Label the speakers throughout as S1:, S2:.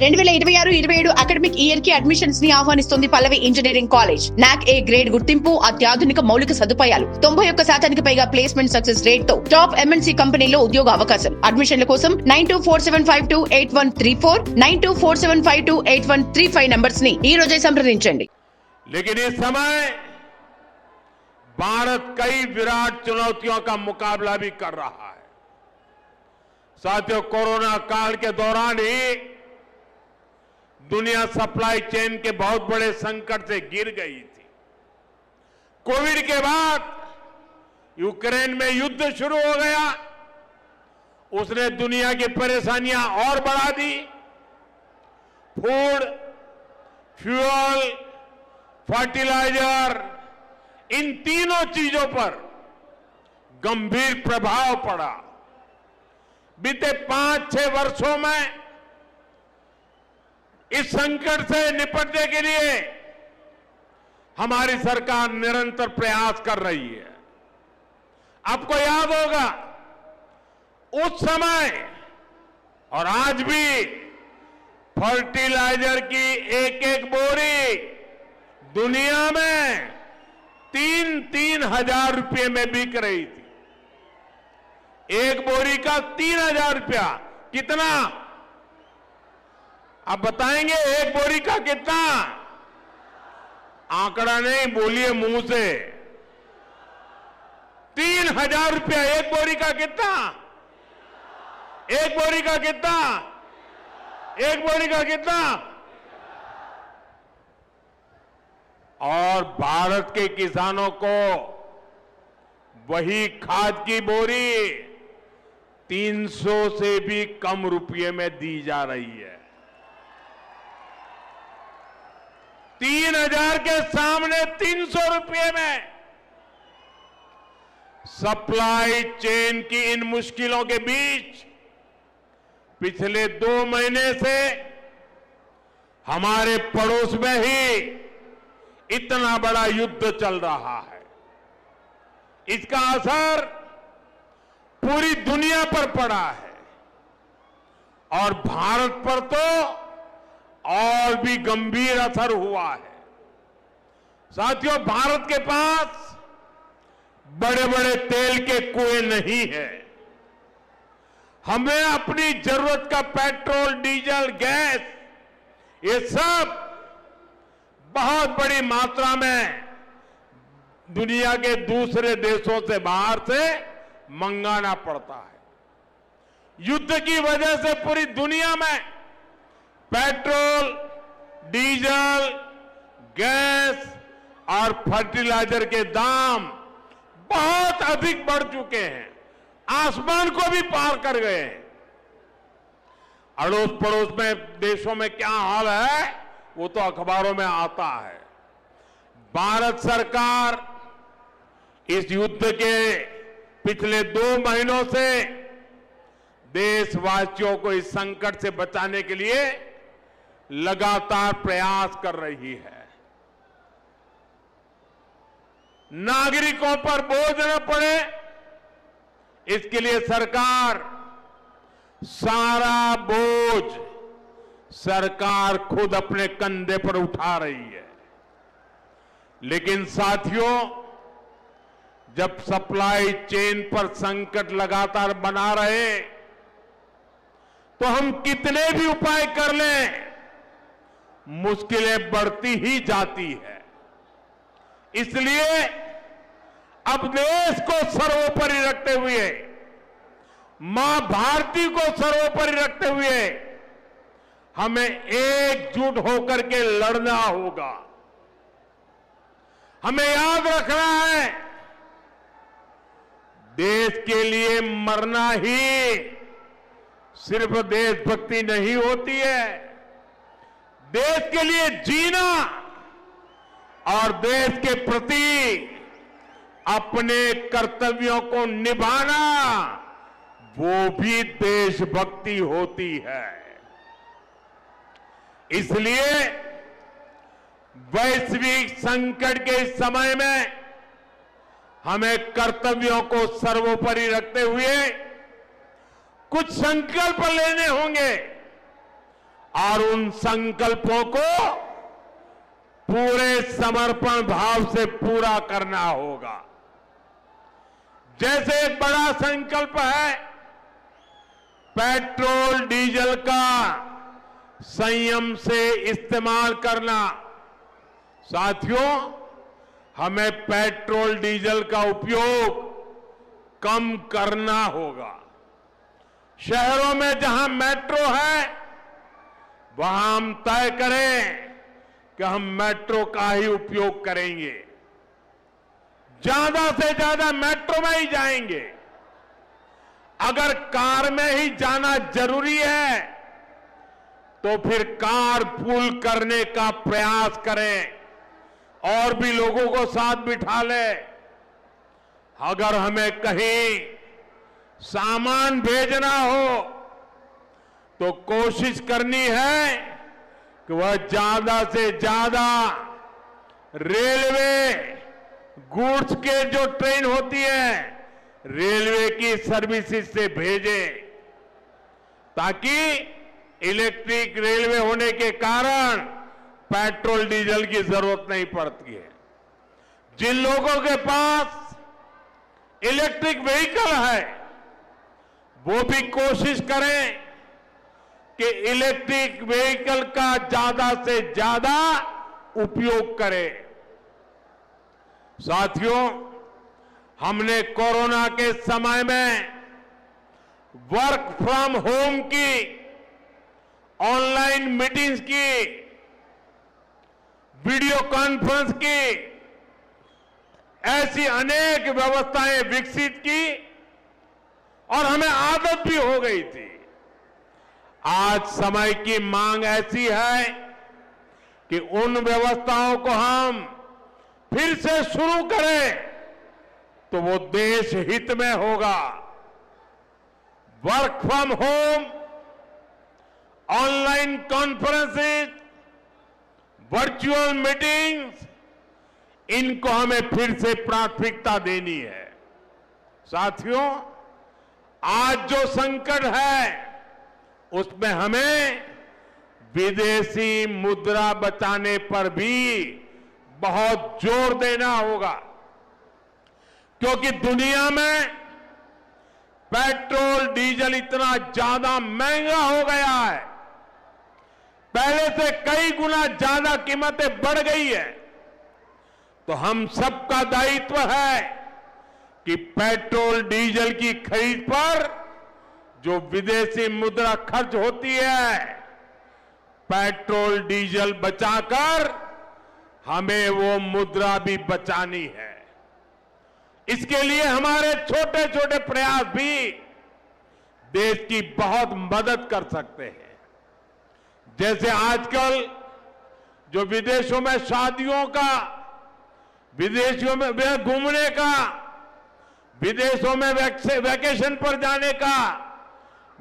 S1: 2026-27 academic year కి admissions ని ఆహ్వానిస్తుంది పల్లవి engineering college. నాక్ ఏ గ్రేడ్ గుర్తింపు, అత్యాధునిక మౌలిక సదుపాయాలు, 91% పైగా ప్లేస్మెంట్ సక్సెస్ రేట్ తో టాప్ ఎంఎన్సీ కంపెనీలో ఉద్యోగ అవకాశం. అడ్మిషన్ల కోసం 9247528134 9247528135 నంబర్స్ ని ఈ రోజే సంప్రదించండి.
S2: लेकिन इस समय भारत कई विराट चुनौतियों का मुकाबला भी कर रहा है. साथियों, कोरोना काल के दौरान ही दुनिया सप्लाई चेन के बहुत बड़े संकट से गिर गई थी. कोविड के बाद यूक्रेन में युद्ध शुरू हो गया. उसने दुनिया की परेशानियां और बढ़ा दी. फूड, फ्यूल, फर्टिलाइजर, इन तीनों चीजों पर गंभीर प्रभाव पड़ा. बीते 5-6 वर्षों में इस संकट से निपटने के लिए हमारी सरकार निरंतर प्रयास कर रही है. आपको याद होगा, उस समय और आज भी फर्टिलाइजर की एक बोरी दुनिया में 3-3 हजार रुपये में बिक रही थी. एक बोरी का 3,000 रुपया. कितना आप बताएंगे? एक बोरी का कितना? आंकड़ा नहीं, बोलिए मुंह से. 3,000 रुपया एक बोरी का. कितना? एक बोरी का कितना? एक बोरी का कितना? और भारत के किसानों को वही खाद की बोरी 300 से भी कम रुपये में दी जा रही है. 3,000 के सामने 300 रुपये में. सप्लाई चेन की इन मुश्किलों के बीच पिछले 2 महीने से हमारे पड़ोस में ही इतना बड़ा युद्ध चल रहा है. इसका असर पूरी दुनिया पर पड़ा है और भारत पर तो और भी गंभीर असर हुआ है. साथियों, भारत के पास बड़े बड़े तेल के कुएं नहीं है. हमें अपनी जरूरत का पेट्रोल, डीजल, गैस, ये सब बहुत बड़ी मात्रा में दुनिया के दूसरे देशों से बाहर से मंगाना पड़ता है. युद्ध की वजह से पूरी दुनिया में पेट्रोल, डीजल, गैस और फर्टिलाइजर के दाम बहुत अधिक बढ़ चुके हैं. आसमान को भी पार कर गए हैं. अड़ोस पड़ोस में देशों में क्या हाल है वो तो अखबारों में आता है. भारत सरकार इस युद्ध के पिछले 2 महीनों से देशवासियों को इस संकट से बचाने के लिए लगातार प्रयास कर रही है. नागरिकों पर बोझ न पड़े, इसके लिए सरकार सारा बोझ सरकार खुद अपने कंधे पर उठा रही है. लेकिन साथियों, जब सप्लाई चेन पर संकट लगातार बना रहे तो हम कितने भी उपाय कर लें, मुश्किलें बढ़ती ही जाती है. इसलिए अब देश को सर्वोपरि रखते हुए, मां भारती को सर्वोपरि रखते हुए हमें एकजुट होकर के लड़ना होगा. हमें याद रखना है, देश के लिए मरना ही सिर्फ देशभक्ति नहीं होती है. देश के लिए जीना और देश के प्रति अपने कर्तव्यों को निभाना, वो भी देशभक्ति होती है. इसलिए वैश्विक संकट के इस समय में हमें कर्तव्यों को सर्वोपरि रखते हुए कुछ संकल्प लेने होंगे और उन संकल्पों को पूरे समर्पण भाव से पूरा करना होगा। जैसे एक बड़ा संकल्प है पेट्रोल डीजल का संयम से इस्तेमाल करना। साथियों, हमें पेट्रोल डीजल का उपयोग कम करना होगा। शहरों में जहां मेट्रो है वहां हम तय करें कि हम मेट्रो का ही उपयोग करेंगे, ज्यादा से ज्यादा मेट्रो में ही जाएंगे। अगर कार में ही जाना जरूरी है तो फिर कार पूल करने का प्रयास करें और भी लोगों को साथ बिठा ले। अगर हमें कहीं सामान भेजना हो तो कोशिश करनी है कि वह ज्यादा से ज्यादा रेलवे गुड्स के जो ट्रेन होती है रेलवे की सर्विसेज से भेजे, ताकि इलेक्ट्रिक रेलवे होने के कारण पेट्रोल डीजल की जरूरत नहीं पड़ती है। जिन लोगों के पास इलेक्ट्रिक व्हीकल है वो भी कोशिश करें कि इलेक्ट्रिक व्हीकल का ज्यादा से ज्यादा उपयोग करें। साथियों, हमने कोरोना के समय में वर्क फ्रॉम होम की, ऑनलाइन मीटिंग्स की, वीडियो कॉन्फ्रेंस की, ऐसी अनेक व्यवस्थाएं विकसित की और हमें आदत भी हो गई थी। आज समय की मांग ऐसी है कि उन व्यवस्थाओं को हम फिर से शुरू करें तो वो देश हित में होगा। Work from home, online conferences, virtual meetings, इनको हमें फिर से प्राथमिकता देनी है। साथियों, आज जो संकट है उसमें हमें विदेशी मुद्रा बचाने पर भी बहुत जोर देना होगा, क्योंकि दुनिया में पेट्रोल डीजल इतना ज्यादा महंगा हो गया है, पहले से कई गुना ज्यादा कीमतें बढ़ गई है। तो हम सबका दायित्व है कि पेट्रोल डीजल की खरीद पर जो विदेशी मुद्रा खर्च होती है, पेट्रोल डीजल बचाकर हमें वो मुद्रा भी बचानी है। इसके लिए हमारे छोटे छोटे प्रयास भी देश की बहुत मदद कर सकते हैं। जैसे आजकल जो विदेशों में शादियों का, विदेशों में घूमने का, विदेशों में वैकेशन पर जाने का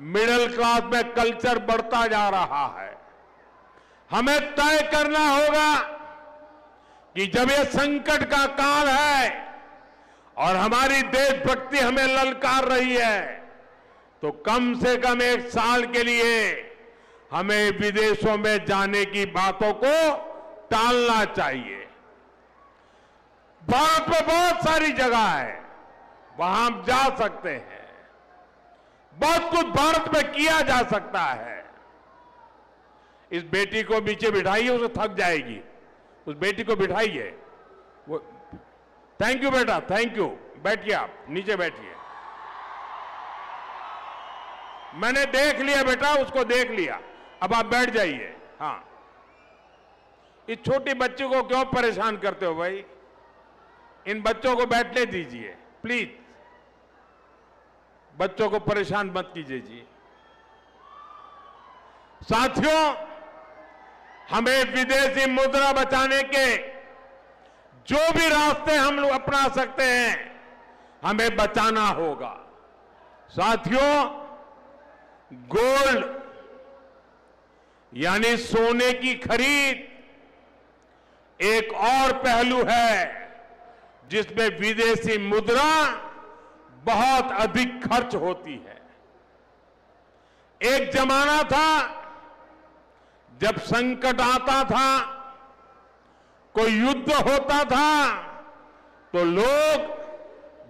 S2: मिडिल क्लास में कल्चर बढ़ता जा रहा है। हमें तय करना होगा कि जब ये संकट का काल है और हमारी देशभक्ति हमें ललकार रही है, तो कम से कम एक साल के लिए हमें विदेशों में जाने की बातों को टालना चाहिए। भारत में बहुत सारी जगह है वहां हम जा सकते हैं, बहुत कुछ भारत में किया जा सकता है। इस बेटी को नीचे बिठाइए, उसे थक जाएगी, उस बेटी को बिठाइए। वो थैंक यू बेटा, थैंक यू। बैठिए, आप नीचे बैठिए। मैंने देख लिया बेटा, उसको देख लिया, अब आप बैठ जाइए। हाँ, इस छोटी बच्ची को क्यों परेशान करते हो भाई? इन बच्चों को बैठने दीजिए प्लीज, बच्चों को परेशान मत कीजिए जी। साथियों, हमें विदेशी मुद्रा बचाने के जो भी रास्ते हम लोग अपना सकते हैं हमें बचाना होगा। साथियों, गोल्ड यानी सोने की खरीद एक और पहलू है जिसमें विदेशी मुद्रा बहुत अधिक खर्च होती है। एक जमाना था जब संकट आता था, कोई युद्ध होता था, तो लोग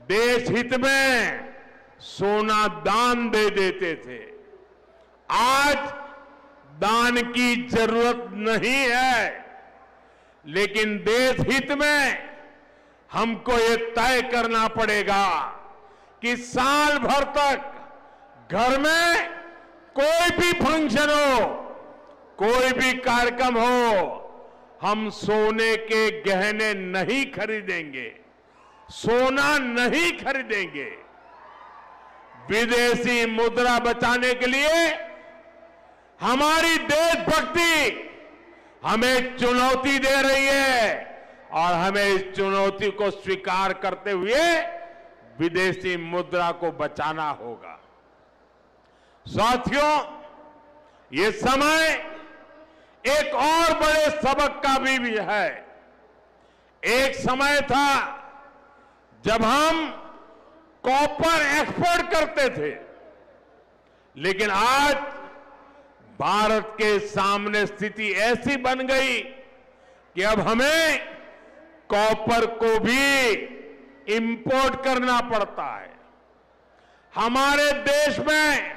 S2: देश हित में सोना दान दे देते थे। आज दान की जरूरत नहीं है, लेकिन देश हित में हमको ये तय करना पड़ेगा कि साल भर तक घर में कोई भी फंक्शन हो, कोई भी कार्यक्रम हो, हम सोने के गहने नहीं खरीदेंगे, सोना नहीं खरीदेंगे। विदेशी मुद्रा बचाने के लिए हमारी देशभक्ति हमें चुनौती दे रही है और हमें इस चुनौती को स्वीकार करते हुए विदेशी मुद्रा को बचाना होगा। साथियों, ये समय एक और बड़े सबक का भी है। एक समय था जब हम कॉपर एक्सपोर्ट करते थे, लेकिन आज भारत के सामने स्थिति ऐसी बन गई कि अब हमें कॉपर को भी इंपोर्ट करना पड़ता है। हमारे देश में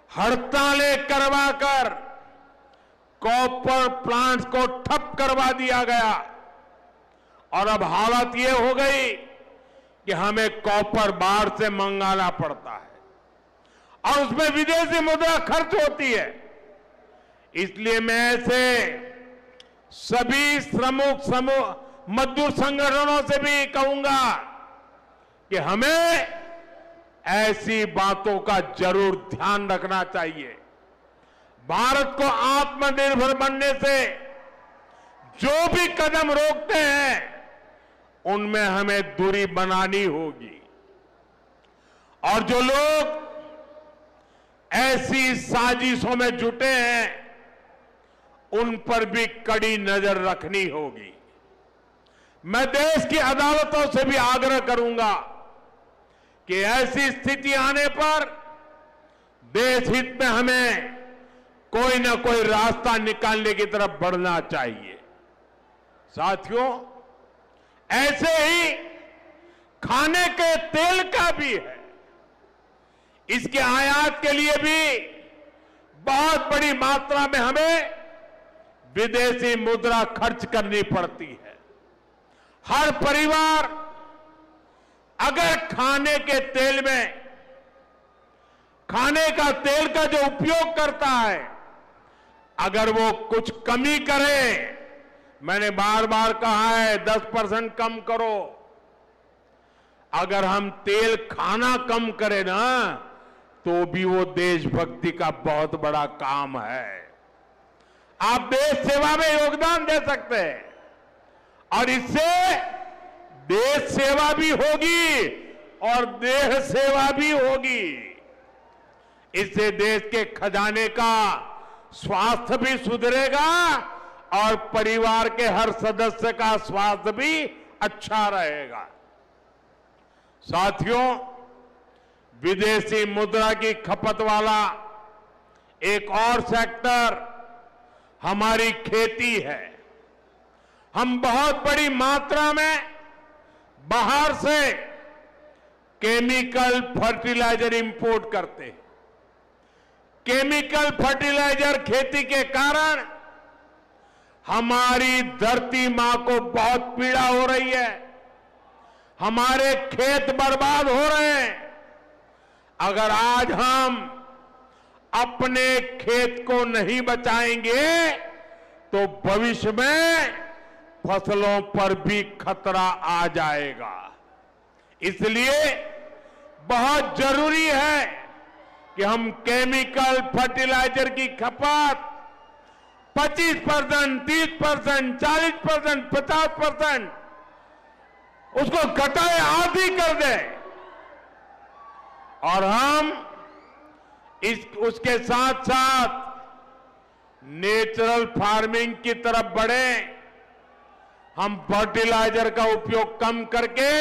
S2: हड़तालें करवाकर कॉपर प्लांट्स को ठप करवा दिया गया और अब हालत ये हो गई कि हमें कॉपर बाहर से मंगाना पड़ता है और उसमें विदेशी मुद्रा खर्च होती है। इसलिए मैं ऐसे सभी श्रमिक समूह मजदूर संगठनों से भी कहूंगा कि हमें ऐसी बातों का जरूर ध्यान रखना चाहिए। भारत को आत्मनिर्भर बनने से जो भी कदम रोकते हैं, उनमें हमें दूरी बनानी होगी और जो लोग ऐसी साजिशों में जुटे हैं, उन पर भी कड़ी नजर रखनी होगी। मैं देश की अदालतों से भी आग्रह करूंगा कि ऐसी स्थिति आने पर देश हित में हमें कोई ना कोई रास्ता निकालने की तरफ बढ़ना चाहिए। साथियों, ऐसे ही खाने के तेल का भी है। इसके आयात के लिए भी बहुत बड़ी मात्रा में हमें विदेशी मुद्रा खर्च करनी पड़ती है। हर परिवार अगर खाने के तेल में खाने का तेल का जो उपयोग करता है, अगर वो कुछ कमी करे, मैंने बार बार कहा है 10% कम करो। अगर हम तेल खाना कम करें ना, तो भी वो देशभक्ति का बहुत बड़ा काम है। आप देश सेवा में योगदान दे सकते हैं और इससे देश सेवा भी होगी और देह सेवा भी होगी। इससे देश के खजाने का स्वास्थ्य भी सुधरेगा और परिवार के हर सदस्य का स्वास्थ्य भी अच्छा रहेगा। साथियों, विदेशी मुद्रा की खपत वाला एक और सेक्टर हमारी खेती है। हम बहुत बड़ी मात्रा में बाहर से केमिकल फर्टिलाइजर इंपोर्ट करते हैं। केमिकल फर्टिलाइजर खेती के कारण हमारी धरती मां को बहुत पीड़ा हो रही है। हमारे खेत बर्बाद हो रहे हैं। अगर आज हम अपने खेत को नहीं बचाएंगे तो भविष्य में फसलों पर भी खतरा आ जाएगा। इसलिए बहुत जरूरी है कि हम केमिकल फर्टिलाइजर की खपत 25%, 30%, 40%, 50% उसको घटाए, आधी कर दें और हम उसके साथ साथ नेचुरल फार्मिंग की तरफ बढ़ें। हम फर्टिलाइजर का उपयोग कम करके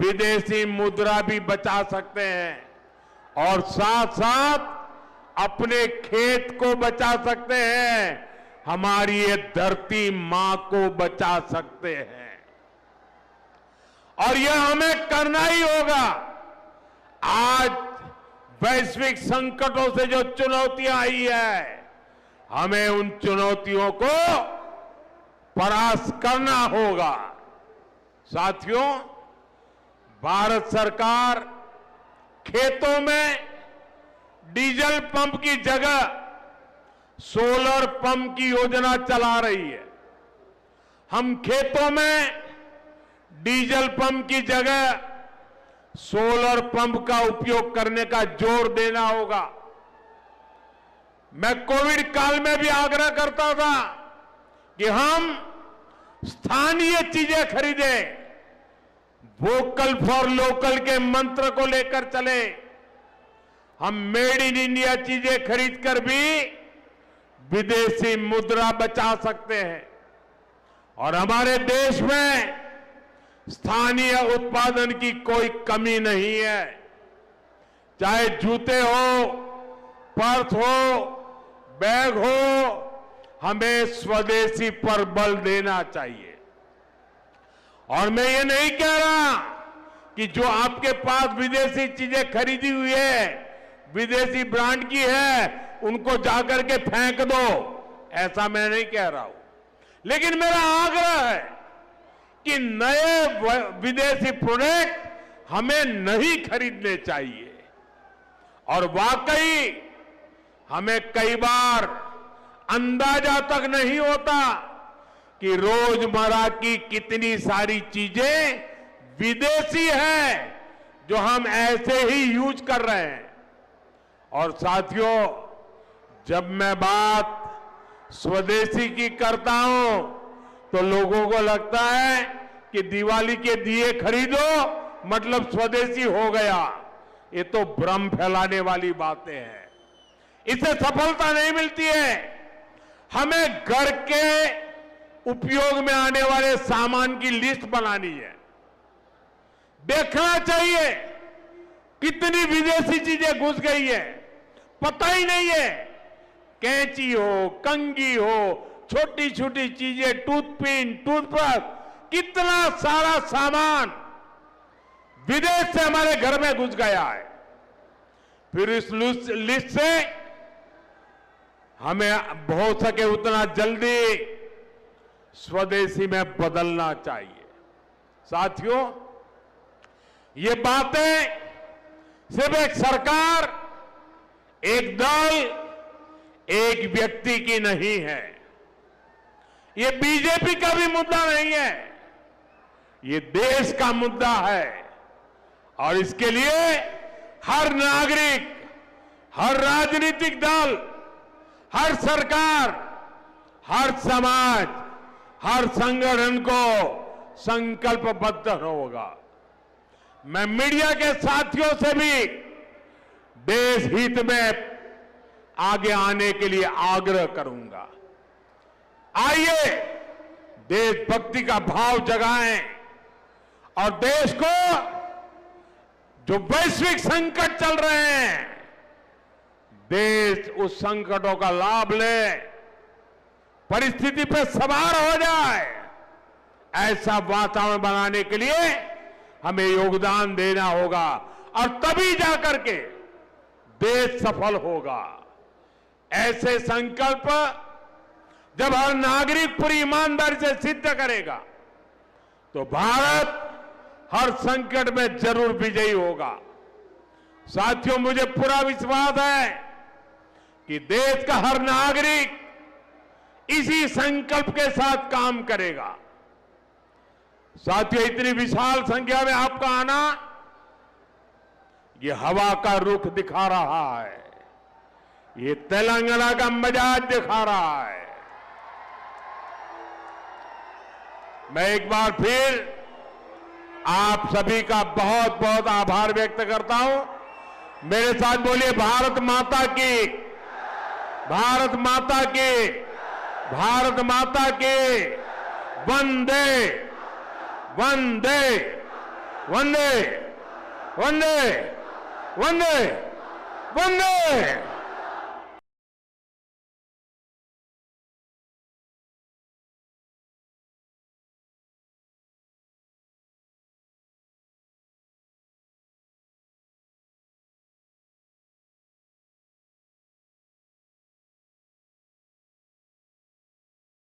S2: विदेशी मुद्रा भी बचा सकते हैं और साथ साथ अपने खेत को बचा सकते हैं, हमारी ये धरती मां को बचा सकते हैं। और यह हमें करना ही होगा। आज वैश्विक संकटों से जो चुनौतियां आई है, हमें उन चुनौतियों को परास्त करना होगा। साथियों, भारत सरकार खेतों में डीजल पंप की जगह सोलर पंप की योजना चला रही है। हम खेतों में डीजल पंप की जगह सोलर पंप का उपयोग करने का जोर देना होगा। मैं कोविड काल में भी आग्रह करता था कि हम स्थानीय चीजें खरीदें, वोकल फॉर लोकल के मंत्र को लेकर चले। हम मेड इन इंडिया चीजें खरीदकर भी विदेशी मुद्रा बचा सकते हैं और हमारे देश में स्थानीय उत्पादन की कोई कमी नहीं है। चाहे जूते हो, पर्स हो, बैग हो, हमें स्वदेशी पर बल देना चाहिए। और मैं ये नहीं कह रहा कि जो आपके पास विदेशी चीजें खरीदी हुई है, विदेशी ब्रांड की है, उनको जाकर के फेंक दो, ऐसा मैं नहीं कह रहा हूं। लेकिन मेरा आग्रह है कि नए विदेशी प्रोडक्ट हमें नहीं खरीदने चाहिए। और वाकई हमें कई बार अंदाजा तक नहीं होता कि रोजमर्रा की कितनी सारी चीजें विदेशी हैं जो हम ऐसे ही यूज कर रहे हैं। और साथियों, जब मैं बात स्वदेशी की करता हूं तो लोगों को लगता है कि दिवाली के दिए खरीदो मतलब स्वदेशी हो गया। ये तो भ्रम फैलाने वाली बातें हैं, इससे सफलता नहीं मिलती है। हमें घर के उपयोग में आने वाले सामान की लिस्ट बनानी है। देखना चाहिए कितनी विदेशी चीजें घुस गई है, पता ही नहीं है। कैंची हो, कंघी हो, छोटी छोटी चीजें, टूथपिन, टूथब्रश, कितना सारा सामान विदेश से हमारे घर में घुस गया है। फिर इस लिस्ट से हमें हो सके उतना जल्दी स्वदेशी में बदलना चाहिए। साथियों, ये बातें सिर्फ एक सरकार, एक दल, एक व्यक्ति की नहीं है। ये बीजेपी का भी मुद्दा नहीं है, ये देश का मुद्दा है। और इसके लिए हर नागरिक, हर राजनीतिक दल, हर सरकार, हर समाज, हर संगठन को संकल्पबद्ध होगा। मैं मीडिया के साथियों से भी देश हित में आगे आने के लिए आग्रह करूंगा। आइए देशभक्ति का भाव जगाएं और देश को जो वैश्विक संकट चल रहे हैं, देश उस संकटों का लाभ ले, परिस्थिति पर सवार हो जाए। ऐसा वातावरण बनाने के लिए हमें योगदान देना होगा और तभी जाकर के देश सफल होगा। ऐसे संकल्प जब हर नागरिक पूरी ईमानदारी से सिद्ध करेगा तो भारत हर संकट में जरूर विजयी होगा। साथियों, मुझे पूरा विश्वास है कि देश का हर नागरिक इसी संकल्प के साथ काम करेगा। साथियों, इतनी विशाल संख्या में आपका आना ये हवा का रुख दिखा रहा है, ये तेलंगाना का मिजाज दिखा रहा है। मैं एक बार फिर आप सभी का बहुत बहुत आभार व्यक्त करता हूं। मेरे साथ बोलिए, भारत माता की, भारत माता की, भारत माता की, वंदे वंदे वंदे वंदे वंदे वंदे।